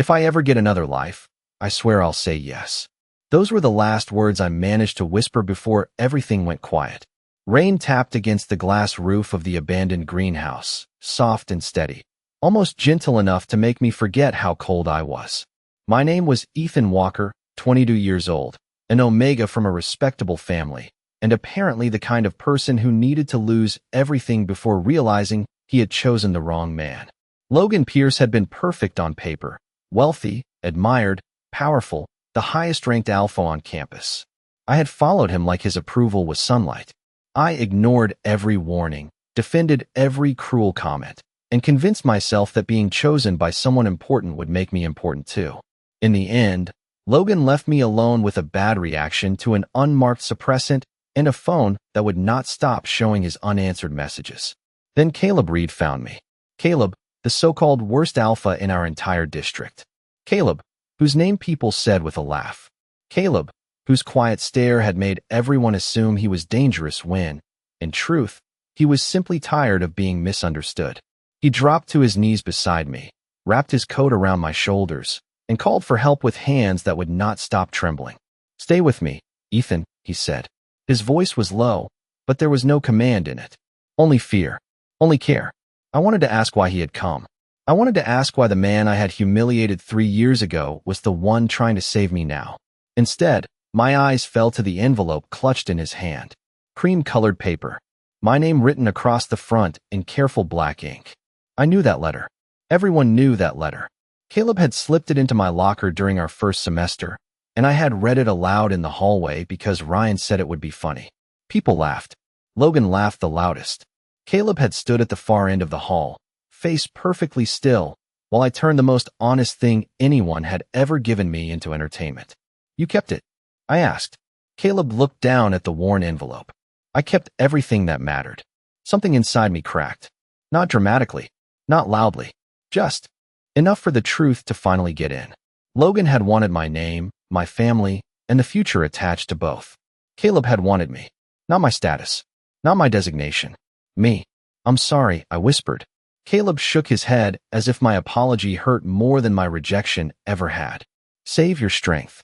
If I ever get another life, I swear I'll say yes. Those were the last words I managed to whisper before everything went quiet. Rain tapped against the glass roof of the abandoned greenhouse, soft and steady, almost gentle enough to make me forget how cold I was. My name was Ethan Walker, 22 years old, an Omega from a respectable family, and apparently the kind of person who needed to lose everything before realizing he had chosen the wrong man. Logan Pierce had been perfect on paper, wealthy, admired, powerful, the highest-ranked alpha on campus. I had followed him like his approval was sunlight. I ignored every warning, defended every cruel comment, and convinced myself that being chosen by someone important would make me important too. In the end, Logan left me alone with a bad reaction to an unmarked suppressant and a phone that would not stop showing his unanswered messages. Then Caleb Reed found me. Caleb, the so-called worst alpha in our entire district. Caleb, whose name people said with a laugh. Caleb, whose quiet stare had made everyone assume he was dangerous when, in truth, he was simply tired of being misunderstood. He dropped to his knees beside me, wrapped his coat around my shoulders, and called for help with hands that would not stop trembling. "Stay with me, Ethan," he said. His voice was low, but there was no command in it. Only fear. Only care. I wanted to ask why he had come. I wanted to ask why the man I had humiliated 3 years ago was the one trying to save me now. Instead, my eyes fell to the envelope clutched in his hand. Cream-colored paper. My name written across the front in careful black ink. I knew that letter. Everyone knew that letter. Caleb had slipped it into my locker during our first semester, and I had read it aloud in the hallway because Ryan said it would be funny. People laughed. Logan laughed the loudest. Caleb had stood at the far end of the hall, face perfectly still, while I turned the most honest thing anyone had ever given me into entertainment. "You kept it?" I asked. Caleb looked down at the worn envelope. "I kept everything that mattered." Something inside me cracked. Not dramatically, not loudly, just enough for the truth to finally get in. Logan had wanted my name, my family, and the future attached to both. Caleb had wanted me, not my status, not my designation. Me. "I'm sorry," I whispered. Caleb shook his head as if my apology hurt more than my rejection ever had. "Save your strength.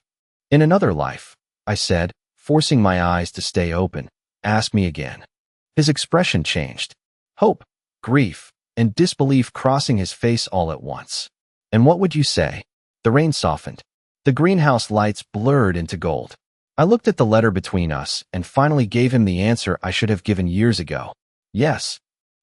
In another life," I said, forcing my eyes to stay open. "Ask me again." His expression changed. Hope, grief, and disbelief crossing his face all at once. "And what would you say?" The rain softened. The greenhouse lights blurred into gold. I looked at the letter between us and finally gave him the answer I should have given years ago. Yes.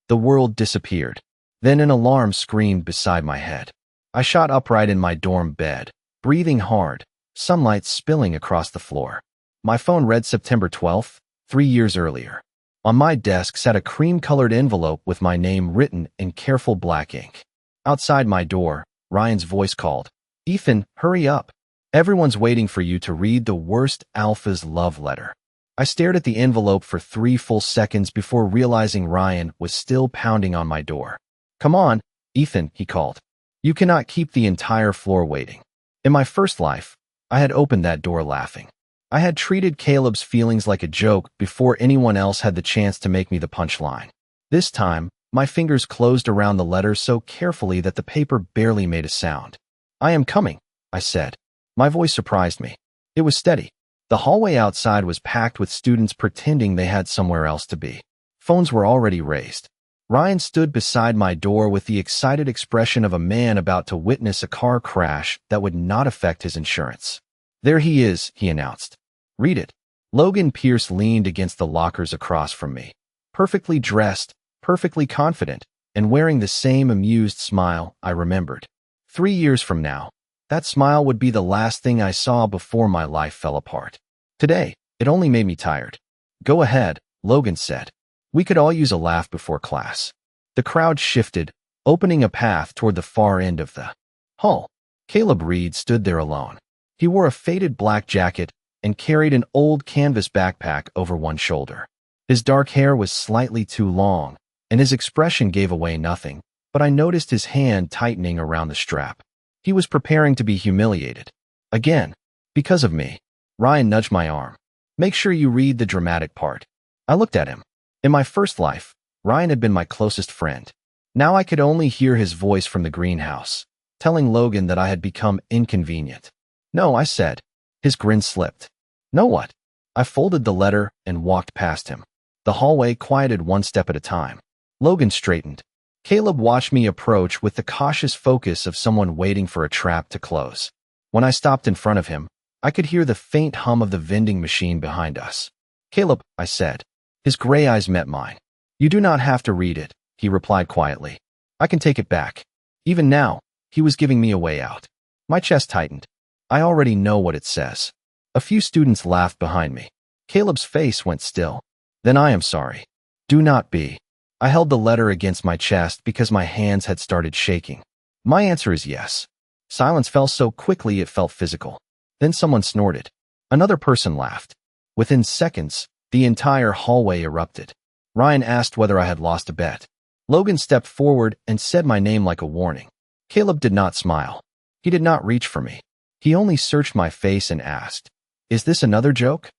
The world disappeared. Then an alarm screamed beside my head. I shot upright in my dorm bed, breathing hard, sunlight spilling across the floor. My phone read September 12th, 3 years earlier. On my desk sat a cream-colored envelope with my name written in careful black ink. Outside my door, Ryan's voice called, "Ethan, hurry up. Everyone's waiting for you to read the worst alpha's love letter." I stared at the envelope for 3 full seconds before realizing Ryan was still pounding on my door. "Come on, Ethan," he called. "You cannot keep the entire floor waiting." In my first life, I had opened that door laughing. I had treated Caleb's feelings like a joke before anyone else had the chance to make me the punchline. This time, my fingers closed around the letter so carefully that the paper barely made a sound. "I am coming," I said. My voice surprised me. It was steady. The hallway outside was packed with students pretending they had somewhere else to be. Phones were already raised. Ryan stood beside my door with the excited expression of a man about to witness a car crash that would not affect his insurance. "There he is," he announced. "Read it." Logan Pierce leaned against the lockers across from me, perfectly dressed, perfectly confident, and wearing the same amused smile I remembered. 3 years from now, that smile would be the last thing I saw before my life fell apart. Today, it only made me tired. "Go ahead," Logan said. "We could all use a laugh before class." The crowd shifted, opening a path toward the far end of the hall. Caleb Reed stood there alone. He wore a faded black jacket and carried an old canvas backpack over one shoulder. His dark hair was slightly too long, and his expression gave away nothing, but I noticed his hand tightening around the strap. He was preparing to be humiliated. Again. Because of me. Ryan nudged my arm. "Make sure you read the dramatic part." I looked at him. In my first life, Ryan had been my closest friend. Now I could only hear his voice from the greenhouse, telling Logan that I had become inconvenient. No, I said. His grin slipped. No what? I folded the letter and walked past him. The hallway quieted one step at a time. Logan straightened. Caleb watched me approach with the cautious focus of someone waiting for a trap to close. When I stopped in front of him, I could hear the faint hum of the vending machine behind us. Caleb, I said. His gray eyes met mine. You do not have to read it, he replied quietly. I can take it back. Even now, he was giving me a way out. My chest tightened. I already know what it says. A few students laughed behind me. Caleb's face went still. Then I am sorry. Do not be. I held the letter against my chest because my hands had started shaking. My answer is yes. Silence fell so quickly it felt physical. Then someone snorted. Another person laughed. Within seconds, the entire hallway erupted. Ryan asked whether I had lost a bet. Logan stepped forward and said my name like a warning. Caleb did not smile. He did not reach for me. He only searched my face and asked, "Is this another joke?"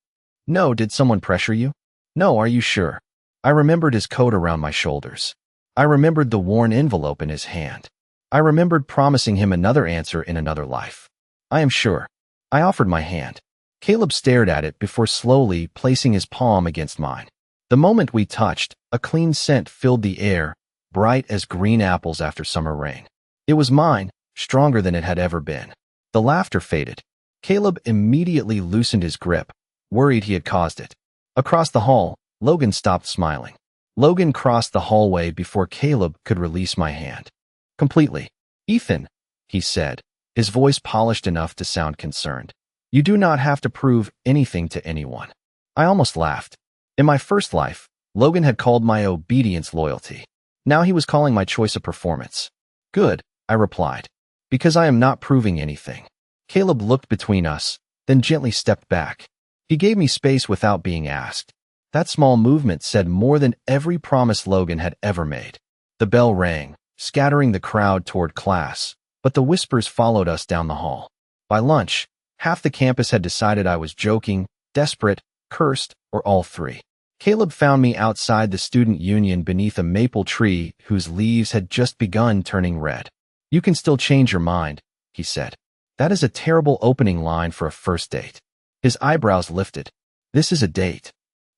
No, did someone pressure you? No, are you sure? I remembered his coat around my shoulders. I remembered the worn envelope in his hand. I remembered promising him another answer in another life. I am sure. I offered my hand. Caleb stared at it before slowly placing his palm against mine. The moment we touched, a clean scent filled the air, bright as green apples after summer rain. It was mine, stronger than it had ever been. The laughter faded. Caleb immediately loosened his grip, worried he had caused it. Across the hall, Logan stopped smiling. Logan crossed the hallway before Caleb could release my hand. Completely. Ethan, he said, his voice polished enough to sound concerned. You do not have to prove anything to anyone. I almost laughed. In my first life, Logan had called my obedience loyalty. Now he was calling my choice a performance. Good, I replied. Because I am not proving anything. Caleb looked between us, then gently stepped back. He gave me space without being asked. That small movement said more than every promise Logan had ever made. The bell rang, scattering the crowd toward class, but the whispers followed us down the hall. By lunch, half the campus had decided I was joking, desperate, cursed, or all three. Caleb found me outside the student union beneath a maple tree whose leaves had just begun turning red. You can still change your mind, he said. That is a terrible opening line for a first date. His eyebrows lifted. This is a date.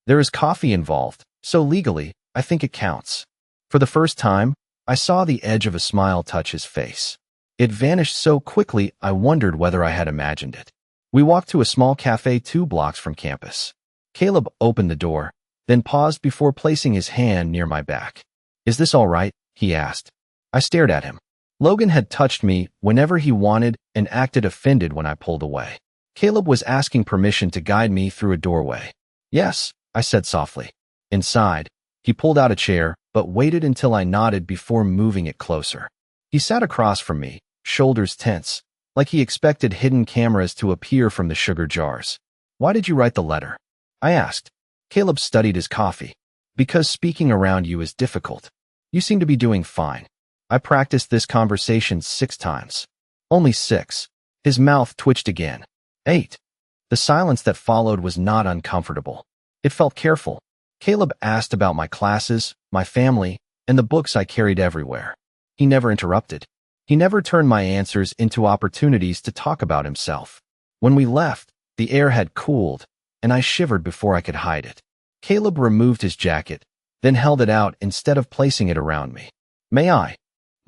There is coffee involved, so legally, I think it counts. For the first time, I saw the edge of a smile touch his face. It vanished so quickly I wondered whether I had imagined it. We walked to a small cafe 2 blocks from campus. Caleb opened the door, then paused before placing his hand near my back. Is this all right? He asked. I stared at him. Logan had touched me whenever he wanted and acted offended when I pulled away. Caleb was asking permission to guide me through a doorway. Yes, I said softly. Inside, he pulled out a chair, but waited until I nodded before moving it closer. He sat across from me, shoulders tense, like he expected hidden cameras to appear from the sugar jars. Why did you write the letter? I asked. Caleb studied his coffee. Because speaking around you is difficult. You seem to be doing fine. I practiced this conversation 6 times. Only 6. His mouth twitched again. 8. The silence that followed was not uncomfortable. It felt careful. Caleb asked about my classes, my family, and the books I carried everywhere. He never interrupted. He never turned my answers into opportunities to talk about himself. When we left, the air had cooled, and I shivered before I could hide it. Caleb removed his jacket, then held it out instead of placing it around me. May I?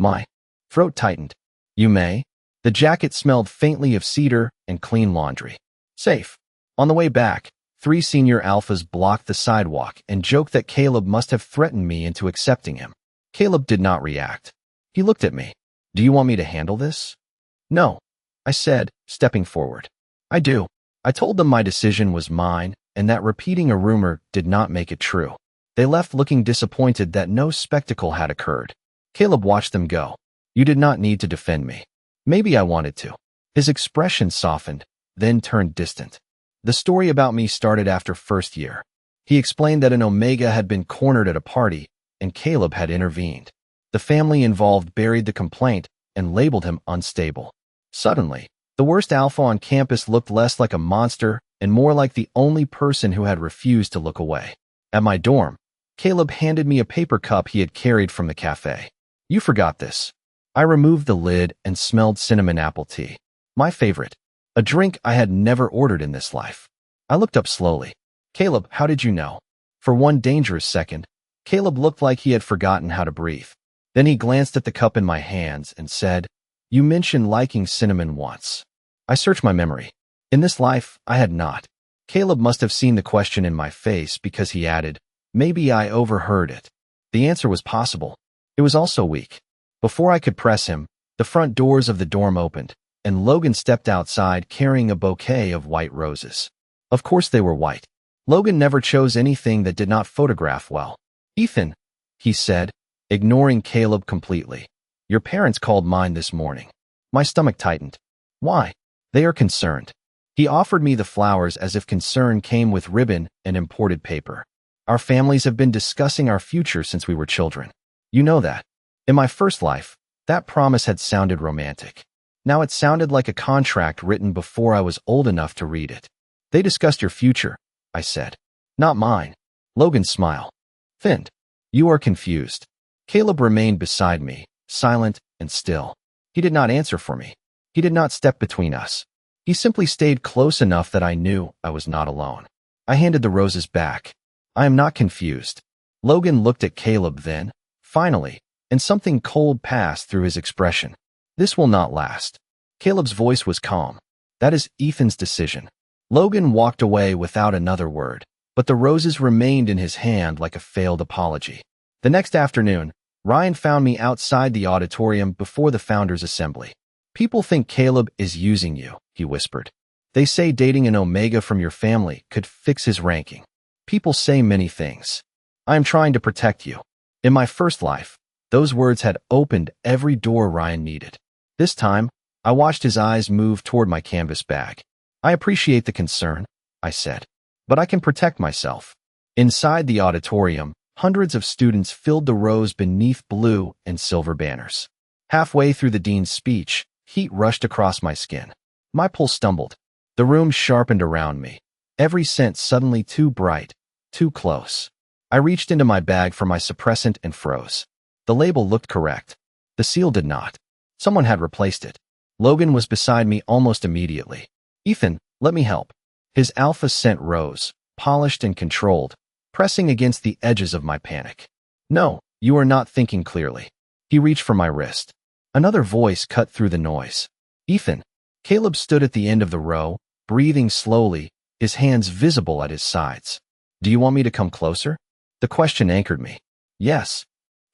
My throat tightened. You may. The jacket smelled faintly of cedar and clean laundry. Safe. On the way back, 3 senior alphas blocked the sidewalk and joked that Caleb must have threatened me into accepting him. Caleb did not react. He looked at me. Do you want me to handle this? No, I said, stepping forward. I do. I told them my decision was mine and that repeating a rumor did not make it true. They left looking disappointed that no spectacle had occurred. Caleb watched them go. You did not need to defend me. Maybe I wanted to. His expression softened, then turned distant. The story about me started after first year. He explained that an Omega had been cornered at a party, and Caleb had intervened. The family involved buried the complaint and labeled him unstable. Suddenly, the worst alpha on campus looked less like a monster and more like the only person who had refused to look away. At my dorm, Caleb handed me a paper cup he had carried from the cafe. You forgot this. I removed the lid and smelled cinnamon apple tea. My favorite. A drink I had never ordered in this life. I looked up slowly. Caleb, how did you know? For one dangerous second, Caleb looked like he had forgotten how to breathe. Then he glanced at the cup in my hands and said, "You mentioned liking cinnamon once." I searched my memory. In this life, I had not. Caleb must have seen the question in my face because he added, "Maybe I overheard it." The answer was possible. It was also weak. Before I could press him, the front doors of the dorm opened, and Logan stepped outside carrying a bouquet of white roses. Of course they were white. Logan never chose anything that did not photograph well. "Ethan," he said, ignoring Caleb completely. "Your parents called mine this morning." My stomach tightened. "Why?" "They are concerned." He offered me the flowers as if concern came with ribbon and imported paper. "Our families have been discussing our future since we were children. You know that." In my first life, that promise had sounded romantic. Now it sounded like a contract written before I was old enough to read it. "They discussed your future," I said. "Not mine." Logan smiled. "Thinned. You are confused." Caleb remained beside me, silent and still. He did not answer for me. He did not step between us. He simply stayed close enough that I knew I was not alone. I handed the roses back. "I am not confused." Logan looked at Caleb then, finally, and something cold passed through his expression. "This will not last." Caleb's voice was calm. "That is Ethan's decision." Logan walked away without another word, but the roses remained in his hand like a failed apology. The next afternoon, Ryan found me outside the auditorium before the founders' assembly. "People think Caleb is using you," he whispered. "They say dating an Omega from your family could fix his ranking. People say many things. I am trying to protect you." In my first life, those words had opened every door Ryan needed. This time, I watched his eyes move toward my canvas bag. "I appreciate the concern," I said, "but I can protect myself." Inside the auditorium, hundreds of students filled the rows beneath blue and silver banners. Halfway through the dean's speech, heat rushed across my skin. My pulse stumbled. The room sharpened around me. Every scent suddenly too bright, too close. I reached into my bag for my suppressant and froze. The label looked correct. The seal did not. Someone had replaced it. Logan was beside me almost immediately. "Ethan, let me help." His alpha scent rose, polished and controlled, pressing against the edges of my panic. "No, you are not thinking clearly." He reached for my wrist. Another voice cut through the noise. "Ethan." Caleb stood at the end of the row, breathing slowly, his hands visible at his sides. "Do you want me to come closer?" The question anchored me. "Yes."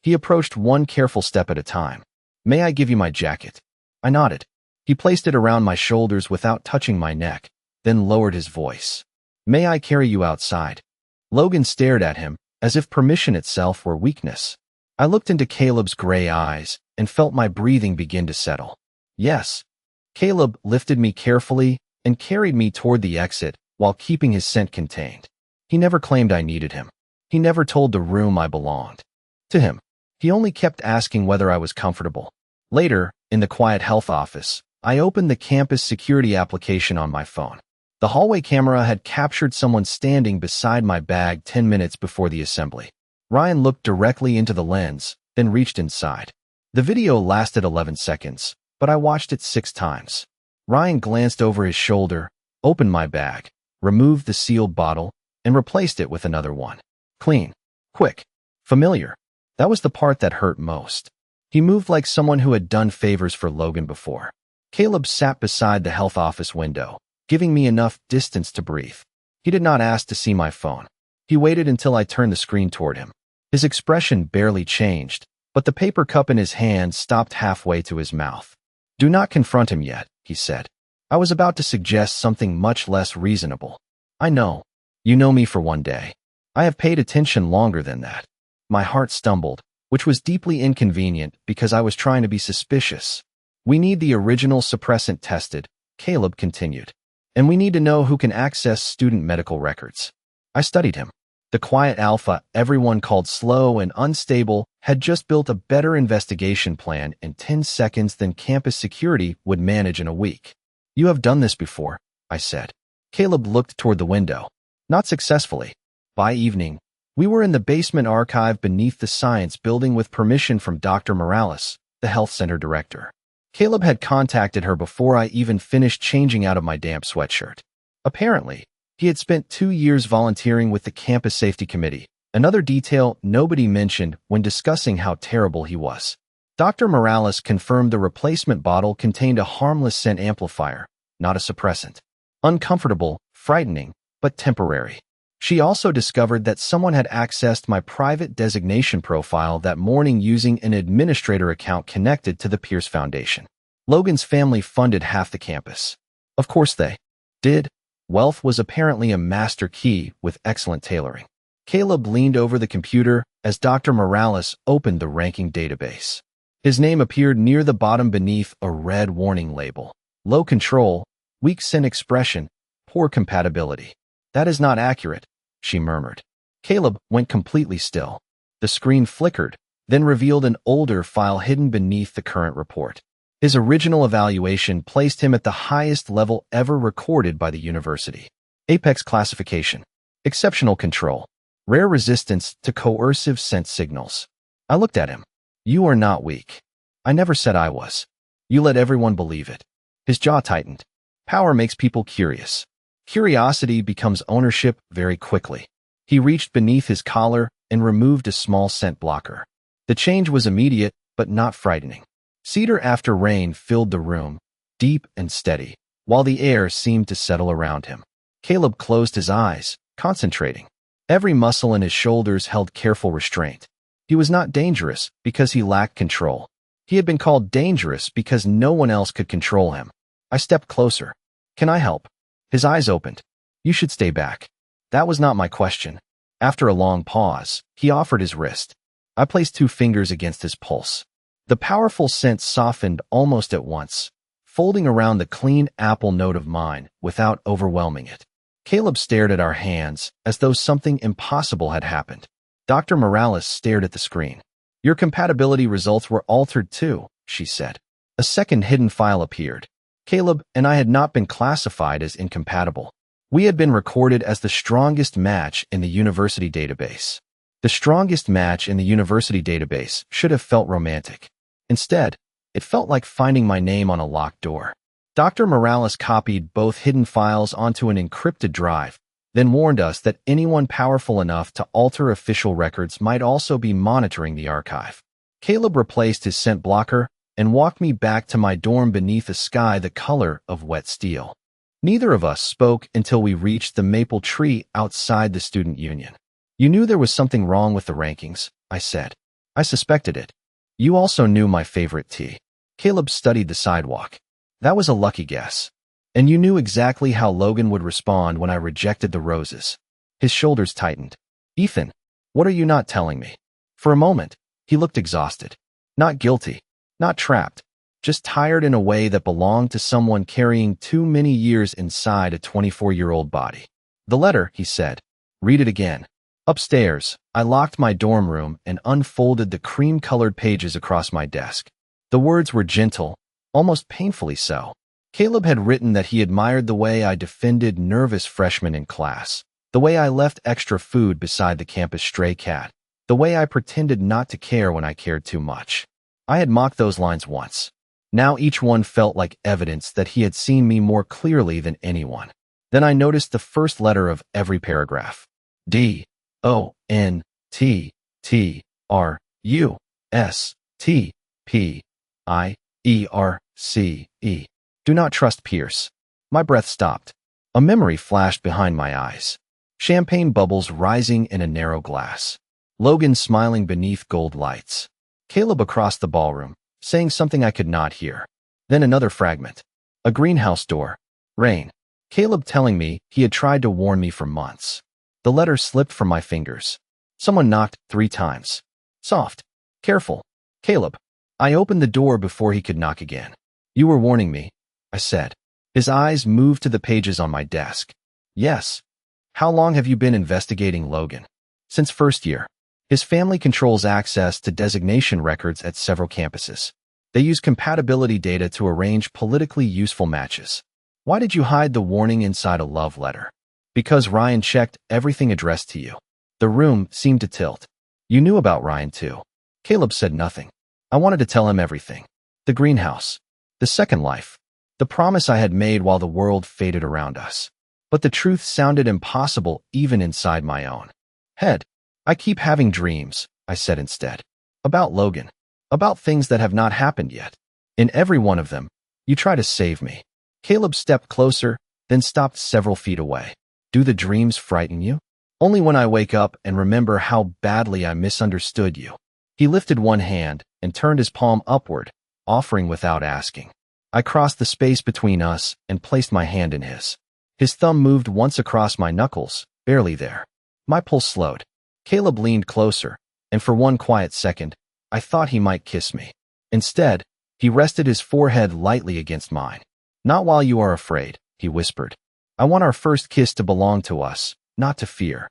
He approached one careful step at a time. "May I give you my jacket?" I nodded. He placed it around my shoulders without touching my neck, then lowered his voice. "May I carry you outside?" Logan stared at him, as if permission itself were weakness. I looked into Caleb's gray eyes and felt my breathing begin to settle. "Yes." Caleb lifted me carefully and carried me toward the exit while keeping his scent contained. He never claimed I needed him. He never told the room I belonged to him. He only kept asking whether I was comfortable. Later, in the quiet health office, I opened the campus security application on my phone. The hallway camera had captured someone standing beside my bag 10 minutes before the assembly. Ryan looked directly into the lens, then reached inside. The video lasted 11 seconds, but I watched it 6 times. Ryan glanced over his shoulder, opened my bag, removed the sealed bottle, and replaced it with another one. Clean, quick, familiar. That was the part that hurt most. He moved like someone who had done favors for Logan before. Caleb sat beside the health office window, giving me enough distance to breathe. He did not ask to see my phone. He waited until I turned the screen toward him. His expression barely changed, but the paper cup in his hand stopped halfway to his mouth. "Do not confront him yet," he said. I was about to suggest something much less reasonable. "I know. You know me for one day. I have paid attention longer than that." My heart stumbled, which was deeply inconvenient because I was trying to be suspicious. "We need the original suppressant tested," Caleb continued. "And we need to know who can access student medical records." I studied him. The quiet alpha everyone called slow and unstable had just built a better investigation plan in 10 seconds than campus security would manage in a week. "You have done this before," I said. Caleb looked toward the window. "Not successfully." By evening, we were in the basement archive beneath the science building with permission from Dr. Morales, the health center director. Caleb had contacted her before I even finished changing out of my damp sweatshirt. Apparently, he had spent 2 years volunteering with the campus safety committee, another detail nobody mentioned when discussing how terrible he was. Dr. Morales confirmed the replacement bottle contained a harmless scent amplifier, not a suppressant. Uncomfortable, frightening, but temporary. She also discovered that someone had accessed my private designation profile that morning using an administrator account connected to the Pierce Foundation. Logan's family funded half the campus. Of course they did. Wealth was apparently a master key with excellent tailoring. Caleb leaned over the computer as Dr. Morales opened the ranking database. His name appeared near the bottom beneath a red warning label. Low control, weak scent expression, poor compatibility. That is not accurate, she murmured. Caleb went completely still. The screen flickered, then revealed an older file hidden beneath the current report. His original evaluation placed him at the highest level ever recorded by the university. Apex classification. Exceptional control. Rare resistance to coercive scent signals. I looked at him. You are not weak. I never said I was. You let everyone believe it. His jaw tightened. Power makes people curious. Curiosity becomes ownership very quickly. He reached beneath his collar and removed a small scent blocker. The change was immediate, but not frightening. Cedar after rain filled the room, deep and steady, while the air seemed to settle around him. Caleb closed his eyes, concentrating. Every muscle in his shoulders held careful restraint. He was not dangerous because he lacked control. He had been called dangerous because no one else could control him. I stepped closer. Can I help? His eyes opened. You should stay back. That was not my question. After a long pause, he offered his wrist. I placed 2 fingers against his pulse. The powerful scent softened almost at once, folding around the clean apple note of mine without overwhelming it. Caleb stared at our hands as though something impossible had happened. Dr. Morales stared at the screen. Your compatibility results were altered too, she said. A second hidden file appeared. Caleb and I had not been classified as incompatible. We had been recorded as the strongest match in the university database. The strongest match in the university database should have felt romantic. Instead, it felt like finding my name on a locked door. Dr. Morales copied both hidden files onto an encrypted drive, then warned us that anyone powerful enough to alter official records might also be monitoring the archive. Caleb replaced his scent blocker and walked me back to my dorm beneath a sky the color of wet steel. Neither of us spoke until we reached the maple tree outside the student union. You knew there was something wrong with the rankings, I said. I suspected it. You also knew my favorite tea. Caleb studied the sidewalk. That was a lucky guess. And you knew exactly how Logan would respond when I rejected the roses. His shoulders tightened. Ethan, what are you not telling me? For a moment, he looked exhausted. Not guilty. Not trapped, just tired in a way that belonged to someone carrying too many years inside a 24-year-old body. The letter, he said. Read it again. Upstairs, I locked my dorm room and unfolded the cream-colored pages across my desk. The words were gentle, almost painfully so. Caleb had written that he admired the way I defended nervous freshmen in class, the way I left extra food beside the campus stray cat, the way I pretended not to care when I cared too much. I had mocked those lines once. Now each one felt like evidence that he had seen me more clearly than anyone. Then I noticed the first letter of every paragraph. D-O-N-T-T-R-U-S-T-P-I-E-R-C-E. Do not trust Pierce. My breath stopped. A memory flashed behind my eyes. Champagne bubbles rising in a narrow glass. Logan smiling beneath gold lights. Caleb across the ballroom, saying something I could not hear. Then another fragment. A greenhouse door. Rain. Caleb telling me he had tried to warn me for months. The letter slipped from my fingers. Someone knocked 3 times. Soft. Careful. Caleb. I opened the door before he could knock again. You were warning me, I said. His eyes moved to the pages on my desk. Yes. How long have you been investigating Logan? Since first year. His family controls access to designation records at several campuses. They use compatibility data to arrange politically useful matches. Why did you hide the warning inside a love letter? Because Ryan checked everything addressed to you. The room seemed to tilt. You knew about Ryan too. Caleb said nothing. I wanted to tell him everything. The greenhouse. The second life. The promise I had made while the world faded around us. But the truth sounded impossible even inside my own head. I keep having dreams, I said instead. About Logan. About things that have not happened yet. In every one of them, you try to save me. Caleb stepped closer, then stopped several feet away. Do the dreams frighten you? Only when I wake up and remember how badly I misunderstood you. He lifted one hand and turned his palm upward, offering without asking. I crossed the space between us and placed my hand in his. His thumb moved once across my knuckles, barely there. My pulse slowed. Caleb leaned closer, and for one quiet second, I thought he might kiss me. Instead, he rested his forehead lightly against mine. Not while you are afraid, he whispered. I want our first kiss to belong to us, not to fear.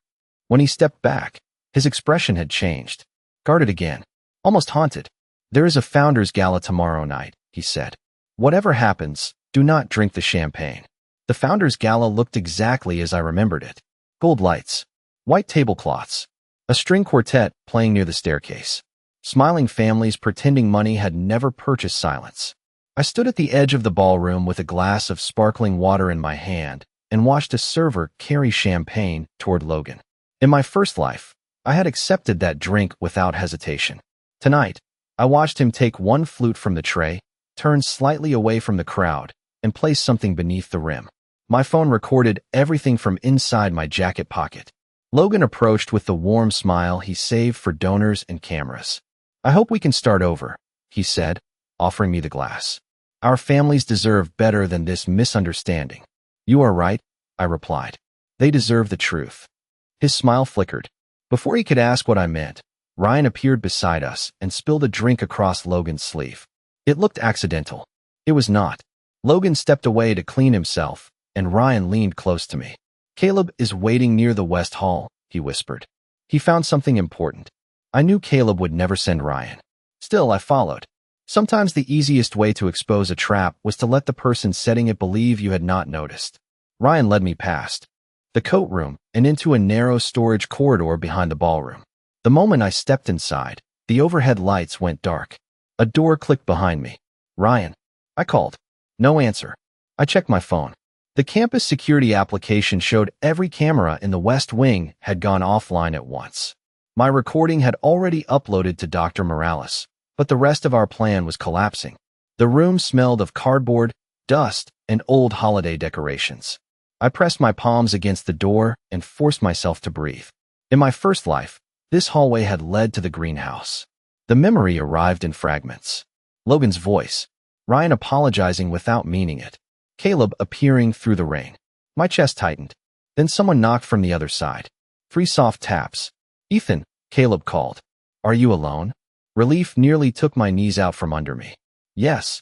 When he stepped back, his expression had changed. Guarded again. Almost haunted. There is a founder's gala tomorrow night, he said. Whatever happens, do not drink the champagne. The founder's gala looked exactly as I remembered it. Gold lights. White tablecloths. A string quartet playing near the staircase. Smiling families pretending money had never purchased silence. I stood at the edge of the ballroom with a glass of sparkling water in my hand and watched a server carry champagne toward Logan. In my first life, I had accepted that drink without hesitation. Tonight, I watched him take one flute from the tray, turn slightly away from the crowd, and place something beneath the rim. My phone recorded everything from inside my jacket pocket. Logan approached with the warm smile he saved for donors and cameras. I hope we can start over, he said, offering me the glass. Our families deserve better than this misunderstanding. You are right, I replied. They deserve the truth. His smile flickered. Before he could ask what I meant, Ryan appeared beside us and spilled a drink across Logan's sleeve. It looked accidental. It was not. Logan stepped away to clean himself, and Ryan leaned close to me. Caleb is waiting near the West Hall, he whispered. He found something important. I knew Caleb would never send Ryan. Still, I followed. Sometimes the easiest way to expose a trap was to let the person setting it believe you had not noticed. Ryan led me past the coat room and into a narrow storage corridor behind the ballroom. The moment I stepped inside, the overhead lights went dark. A door clicked behind me. Ryan, I called. No answer. I checked my phone. The campus security application showed every camera in the West Wing had gone offline at once. My recording had already uploaded to Dr. Morales, but the rest of our plan was collapsing. The room smelled of cardboard, dust, and old holiday decorations. I pressed my palms against the door and forced myself to breathe. In my first life, this hallway had led to the greenhouse. The memory arrived in fragments. Logan's voice. Ryan apologizing without meaning it. Caleb appearing through the rain. My chest tightened. Then someone knocked from the other side. 3 soft taps. Ethan, Caleb called. Are you alone? Relief nearly took my knees out from under me. Yes.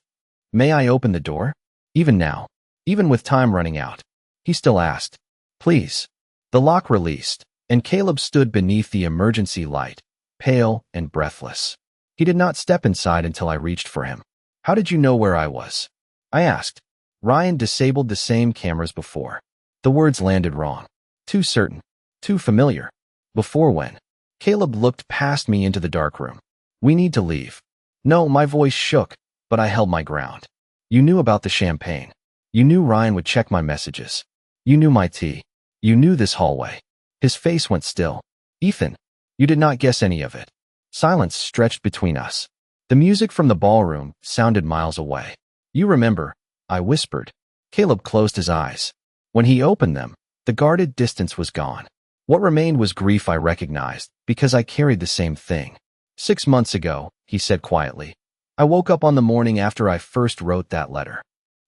May I open the door? Even now. Even with time running out. He still asked. Please. The lock released, and Caleb stood beneath the emergency light, pale and breathless. He did not step inside until I reached for him. How did you know where I was? I asked. Ryan disabled the same cameras before. The words landed wrong. Too certain. Too familiar. Before when? Caleb looked past me into the dark room. We need to leave. No, my voice shook, but I held my ground. You knew about the champagne. You knew Ryan would check my messages. You knew my tea. You knew this hallway. His face went still. Ethan, you did not guess any of it. Silence stretched between us. The music from the ballroom sounded miles away. You remember, I whispered. Caleb closed his eyes. When he opened them, the guarded distance was gone. What remained was grief I recognized, because I carried the same thing. 6 months ago, he said quietly. I woke up on the morning after I first wrote that letter.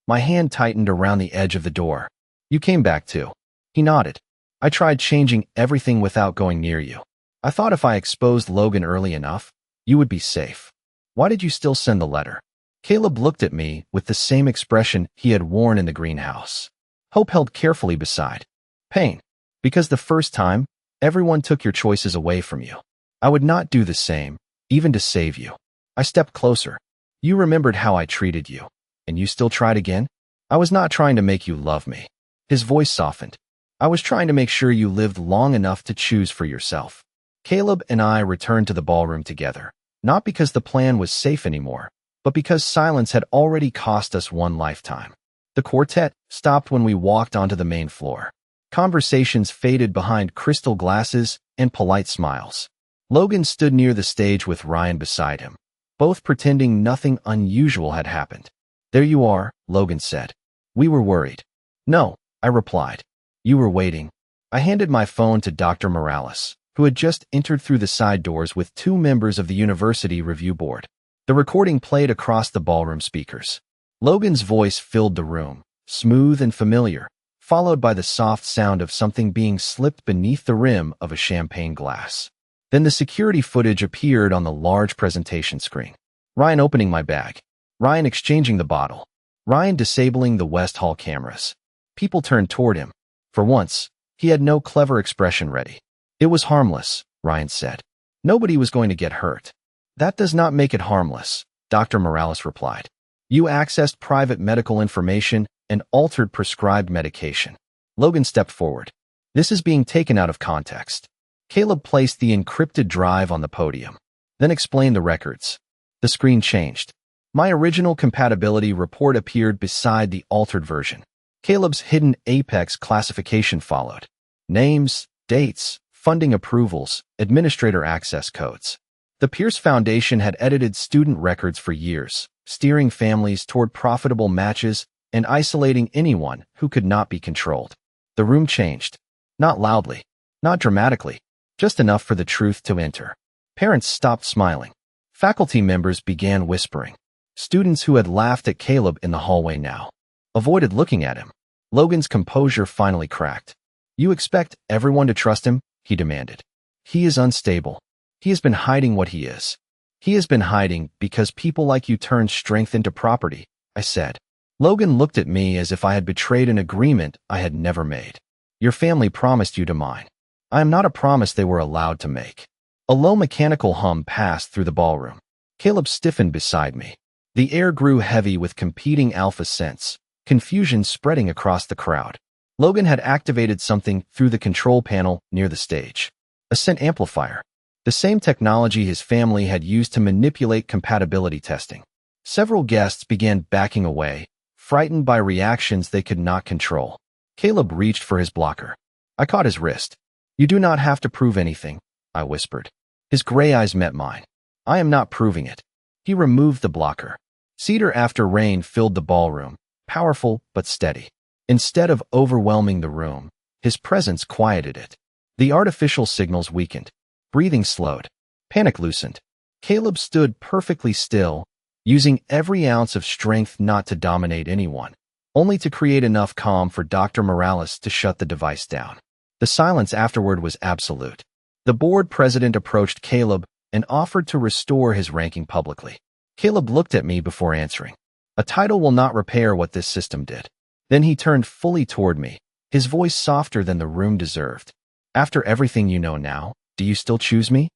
My hand tightened around the edge of the door. You came back too. He nodded. I tried changing everything without going near you. I thought if I exposed Logan early enough, you would be safe. Why did you still send the letter? Caleb looked at me with the same expression he had worn in the greenhouse. Hope held carefully beside. Pain. Because the first time, everyone took your choices away from you. I would not do the same, even to save you. I stepped closer. You remembered how I treated you, and you still tried again? I was not trying to make you love me. His voice softened. I was trying to make sure you lived long enough to choose for yourself. Caleb and I returned to the ballroom together. Not because the plan was safe anymore, but because silence had already cost us one lifetime. The quartet stopped when we walked onto the main floor. Conversations faded behind crystal glasses and polite smiles. Logan stood near the stage with Ryan beside him, both pretending nothing unusual had happened. "There you are," Logan said. "We were worried." "No," I replied. "You were waiting." I handed my phone to Dr. Morales, who had just entered through the side doors with 2 members of the university review board. The recording played across the ballroom speakers. Logan's voice filled the room, smooth and familiar, followed by the soft sound of something being slipped beneath the rim of a champagne glass. Then the security footage appeared on the large presentation screen. Ryan opening my bag. Ryan exchanging the bottle. Ryan disabling the West Hall cameras. People turned toward him. For once, he had no clever expression ready. "It was harmless," Ryan said. "Nobody was going to get hurt." "That does not make it harmless," Dr. Morales replied. "You accessed private medical information and altered prescribed medication." Logan stepped forward. "This is being taken out of context." Caleb placed the encrypted drive on the podium, then explained the records. The screen changed. My original compatibility report appeared beside the altered version. Caleb's hidden Apex classification followed. Names, dates, funding approvals, administrator access codes. The Pierce Foundation had edited student records for years, steering families toward profitable matches and isolating anyone who could not be controlled. The room changed. Not loudly, not dramatically, just enough for the truth to enter. Parents stopped smiling. Faculty members began whispering. Students who had laughed at Caleb in the hallway now avoided looking at him. Logan's composure finally cracked. "You expect everyone to trust him?" he demanded. "He is unstable. He has been hiding what he is. He has been hiding because people like you turned strength into property," I said. Logan looked at me as if I had betrayed an agreement I had never made. "Your family promised you to mine. I am not a promise they were allowed to make." A low mechanical hum passed through the ballroom. Caleb stiffened beside me. The air grew heavy with competing alpha scents, confusion spreading across the crowd. Logan had activated something through the control panel near the stage. A scent amplifier. The same technology his family had used to manipulate compatibility testing. Several guests began backing away, frightened by reactions they could not control. Caleb reached for his blocker. I caught his wrist. "You do not have to prove anything," I whispered. His gray eyes met mine. "I am not proving it." He removed the blocker. Cedar after rain filled the ballroom, powerful but steady. Instead of overwhelming the room, his presence quieted it. The artificial signals weakened. Breathing slowed. Panic loosened. Caleb stood perfectly still, using every ounce of strength not to dominate anyone, only to create enough calm for Dr. Morales to shut the device down. The silence afterward was absolute. The board president approached Caleb and offered to restore his ranking publicly. Caleb looked at me before answering. "A title will not repair what this system did." Then he turned fully toward me, his voice softer than the room deserved. "After everything you know now, do you still choose me?"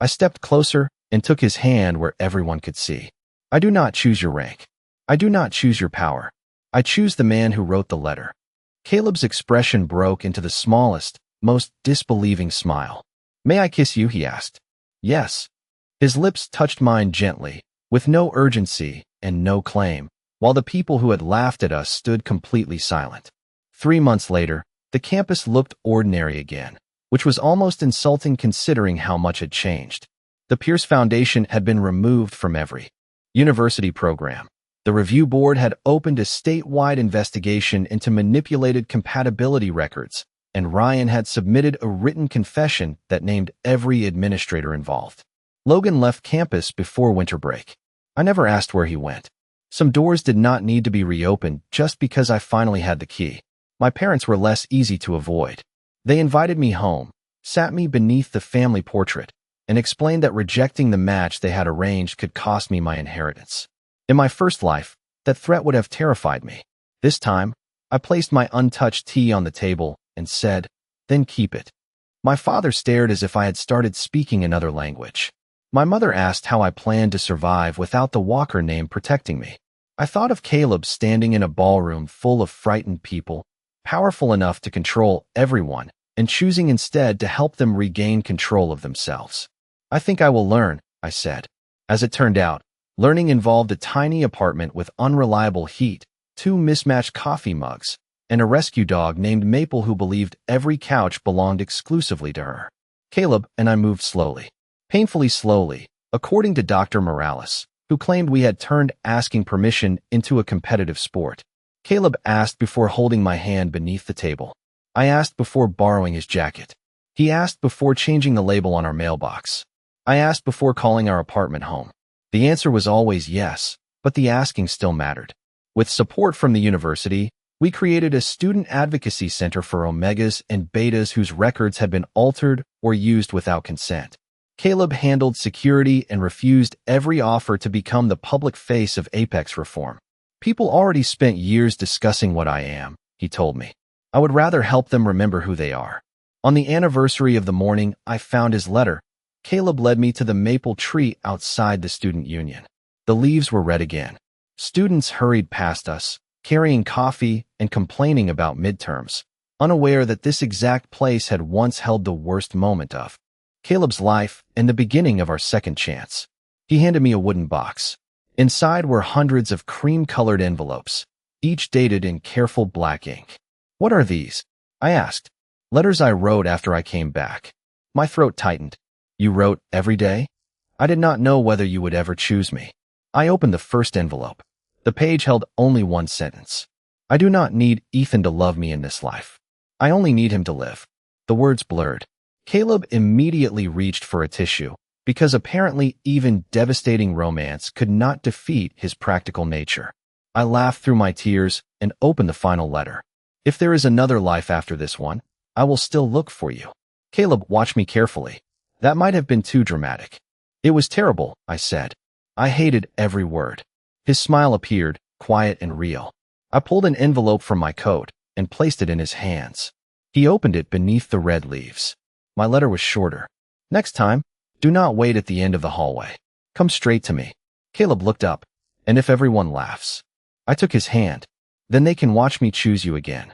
I stepped closer and took his hand where everyone could see. "I do not choose your rank. I do not choose your power. I choose the man who wrote the letter." Caleb's expression broke into the smallest, most disbelieving smile. "May I kiss you?" he asked. "Yes." His lips touched mine gently, with no urgency and no claim, while the people who had laughed at us stood completely silent. 3 months later, the campus looked ordinary again, which was almost insulting considering how much had changed. The Pierce Foundation had been removed from every university program. The review board had opened a statewide investigation into manipulated compatibility records, and Ryan had submitted a written confession that named every administrator involved. Logan left campus before winter break. I never asked where he went. Some doors did not need to be reopened just because I finally had the key. My parents were less easy to avoid. They invited me home, sat me beneath the family portrait, and explained that rejecting the match they had arranged could cost me my inheritance. In my first life, that threat would have terrified me. This time, I placed my untouched tea on the table and said, "Then keep it." My father stared as if I had started speaking another language. My mother asked how I planned to survive without the Walker name protecting me. I thought of Caleb standing in a ballroom full of frightened people, powerful enough to control everyone, and choosing instead to help them regain control of themselves. "I think I will learn," I said. As it turned out, learning involved a tiny apartment with unreliable heat, 2 mismatched coffee mugs, and a rescue dog named Maple who believed every couch belonged exclusively to her. Caleb and I moved slowly. Painfully slowly, according to Dr. Morales, who claimed we had turned asking permission into a competitive sport. Caleb asked before holding my hand beneath the table. I asked before borrowing his jacket. He asked before changing the label on our mailbox. I asked before calling our apartment home. The answer was always yes, but the asking still mattered. With support from the university, we created a student advocacy center for omegas and betas whose records had been altered or used without consent. Caleb handled security and refused every offer to become the public face of Apex reform. People already spent years discussing what I am, he told me. I would rather help them remember who they are. On the anniversary of the morning I found his letter, Caleb led me to the maple tree outside the student union. The leaves were red again. Students hurried past us, carrying coffee and complaining about midterms, unaware that this exact place had once held the worst moment of Caleb's life and the beginning of our second chance. He handed me a wooden box. Inside were hundreds of cream-colored envelopes, each dated in careful black ink. "What are these?" I asked. "Letters I wrote after I came back." My throat tightened. "You wrote every day?" "I did not know whether you would ever choose me." I opened the first envelope. The page held only one sentence. "I do not need Ethan to love me in this life. I only need him to live." The words blurred. Caleb immediately reached for a tissue, because apparently even devastating romance could not defeat his practical nature. I laughed through my tears and opened the final letter. "If there is another life after this one, I will still look for you." Caleb watched me carefully. That might have been too dramatic. "It was terrible," I said. I hated every word. His smile appeared, quiet and real. I pulled an envelope from my coat and placed it in his hands. He opened it beneath the red leaves. My letter was shorter. "Next time, do not wait at the end of the hallway. Come straight to me." Caleb looked up. "And if everyone laughs?" I took his hand. "Then they can watch me choose you again."